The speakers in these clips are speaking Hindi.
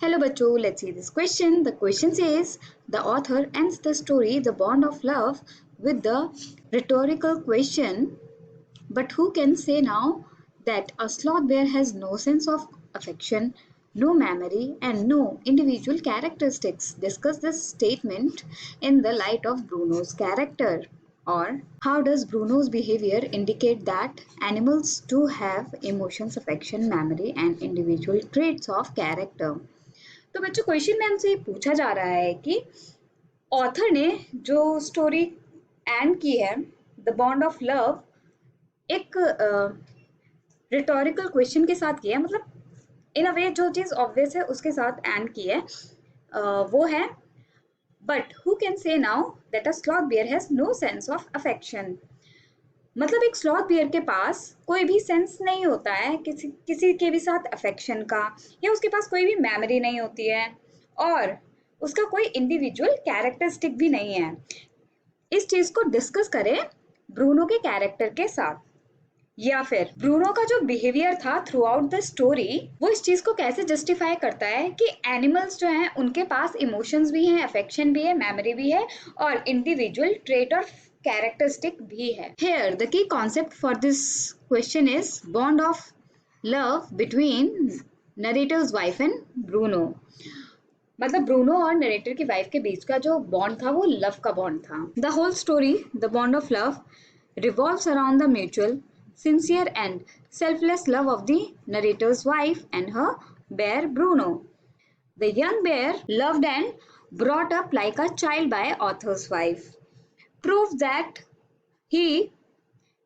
Hello bachcho, let's see this question. The question says the author ends the story The Bond of Love with the rhetorical question, but who can say now that a sloth bear has no sense of affection, no memory, and no individual characteristics? Discuss this statement in the light of Bruno's character. Or, how does Bruno's behavior indicate that animals do have emotions, affection, memory, and individual traits of character? तो बच्चों क्वेश्चन में हमसे ये पूछा जा रहा है कि ऑथर ने जो स्टोरी एंड की है द बॉन्ड ऑफ लव एक रिटोरिकल क्वेश्चन के साथ किया है, मतलब इन अ वे जो चीज ऑब्वियस है उसके साथ एंड की है। वो है but who can say now that a sloth bear has no sense of affection. मतलब एक स्लॉथ बियर के पास कोई भी सेंस नहीं होता है किसी किसी के भी साथ अफेक्शन का, या उसके पास कोई भी मेमोरी नहीं होती है, और उसका कोई इंडिविजुअल कैरेक्टरिस्टिक भी नहीं है। इस चीज को डिस्कस करें ब्रूनो के कैरेक्टर के साथ, या फिर ब्रूनो का जो बिहेवियर था थ्रू आउट द स्टोरी वो इस चीज को कैसे जस्टिफाई करता है कि एनिमल्स जो हैं उनके पास इमोशंस भी हैं, अफेक्शन भी है, मेमोरी भी है, और इंडिविजुअल ट्रेट और कैरेक्टरिस्टिक भी है। Here the key concept for this question is bond of love between narrator's wife and Bruno। मतलब ब्रूनो और नरेटर की वाइफ के बीच का जो बॉन्ड था वो लव का बॉन्ड था। The whole story the bond of love revolves around the mutual, sincere and selfless love of the narrator's wife and her bear Bruno. The young bear, loved and brought up like a child by author's wife, proves that he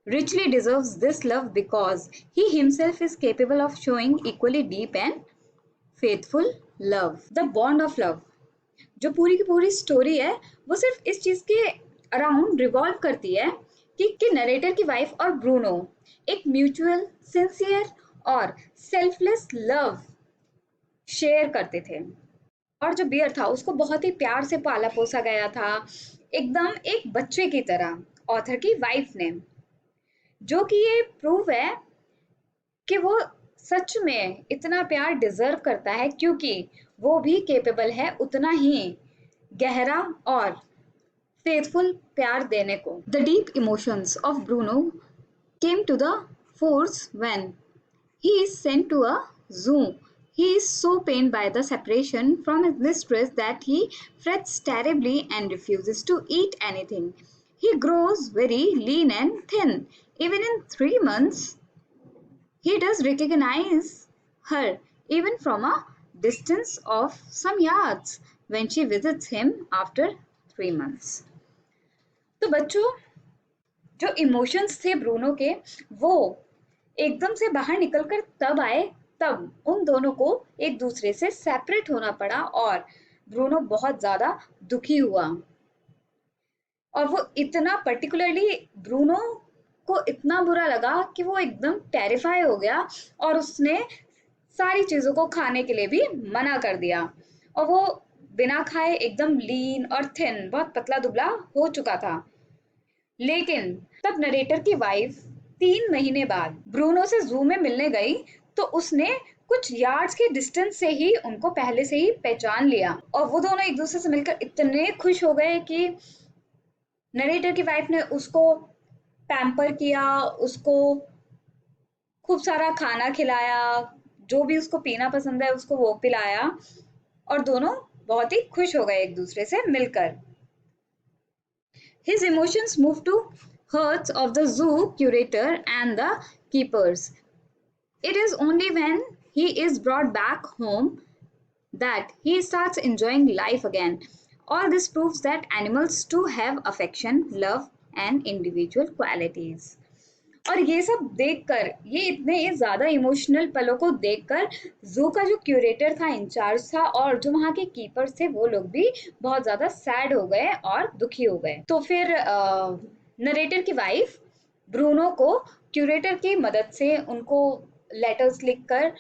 richly deserves this love because he himself is capable of showing equally deep and faithful love. The bond of love जो पूरी की पूरी स्टोरी है वो सिर्फ इस चीज के अराउंड रिवॉल्व करती है कि नरेटर की वाइफ और ब्रूनो एक म्यूचुअल, सिंसियर और सेल्फलेस लव शेयर करते थे। और जो बियर था उसको बहुत ही प्यार से पाला पोसा गया था, एकदम एक बच्चे की तरह ऑथर की वाइफ ने, जो कि ये प्रूव है कि वो सच में इतना प्यार डिजर्व करता है क्योंकि वो भी केपेबल है उतना ही गहरा और फेथफुल प्यार देने को। The deep emotions of Bruno came to the force when he is sent to a zoo. He is so pained by the separation from his mistress that he frets terribly and refuses to eat anything. He grows very lean and thin. Even in 3 months, he does recognize her, even from a distance of some yards, when she visits him after 3 months. तो बच्चों जो इमोशंस थे ब्रूनो के वो एकदम से बाहर निकलकर तब आए तब उन दोनों को एक दूसरे से सेपरेट होना पड़ा और ब्रूनो बहुत ज्यादा दुखी हुआ। और वो इतना पर्टिकुलरली ब्रूनो को इतना बुरा लगा कि वो एकदम टेरिफाई हो गया और उसने सारी चीजों को खाने के लिए भी मना कर दिया, और वो बिना खाए एकदम लीन और थिन, बहुत पतला दुबला हो चुका था। लेकिन तब नरेटर की वाइफ 3 महीने बाद ब्रूनो से जू में मिलने गई तो उसने कुछ यार्ड्स के डिस्टेंस से ही उनको पहले से ही पहचान लिया, और वो दोनों एक दूसरे से मिलकर इतने खुश हो गए कि नरेटर की वाइफ ने उसको पैम्पर किया, उसको खूब सारा खाना खिलाया, जो भी उसको पीना पसंद है उसको वो पिलाया, और दोनों बहुत ही खुश हो गए एक दूसरे से मिलकर। His emotions move to hurts of the zoo curator and the keepers. It is only when he is brought back home that he starts enjoying life again. All this proves that animals too have affection, love, and individual qualities. और ये सब देखकर, ये इतने ज्यादा इमोशनल पलों को देखकर जू का जो क्यूरेटर था, इंचार्ज था, और जो वहां के कीपर्स थे वो लोग भी बहुत ज्यादा सैड हो गए और दुखी हो गए। तो फिर नरेटर की वाइफ ब्रूनो को क्यूरेटर की मदद से उनको लेटर्स लिखकर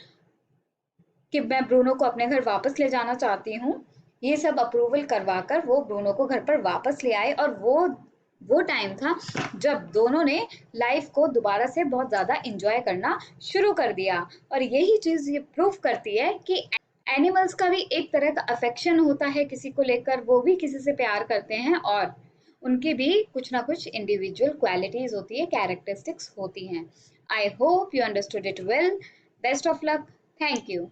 कि मैं ब्रूनो को अपने घर वापस ले जाना चाहती हूँ, ये सब अप्रूवल करवाकर वो ब्रूनो को घर पर वापस ले आए। और वो टाइम था जब दोनों ने लाइफ को दोबारा से बहुत ज्यादा इंजॉय करना शुरू कर दिया। और यही चीज ये प्रूफ करती है कि एनिमल्स का भी एक तरह का अफेक्शन होता है किसी को लेकर, वो भी किसी से प्यार करते हैं और उनकी भी कुछ ना कुछ इंडिविजुअल क्वालिटीज होती है, कैरेक्टरिस्टिक्स होती हैं। I hope you understood it well. Best of luck. Thank you.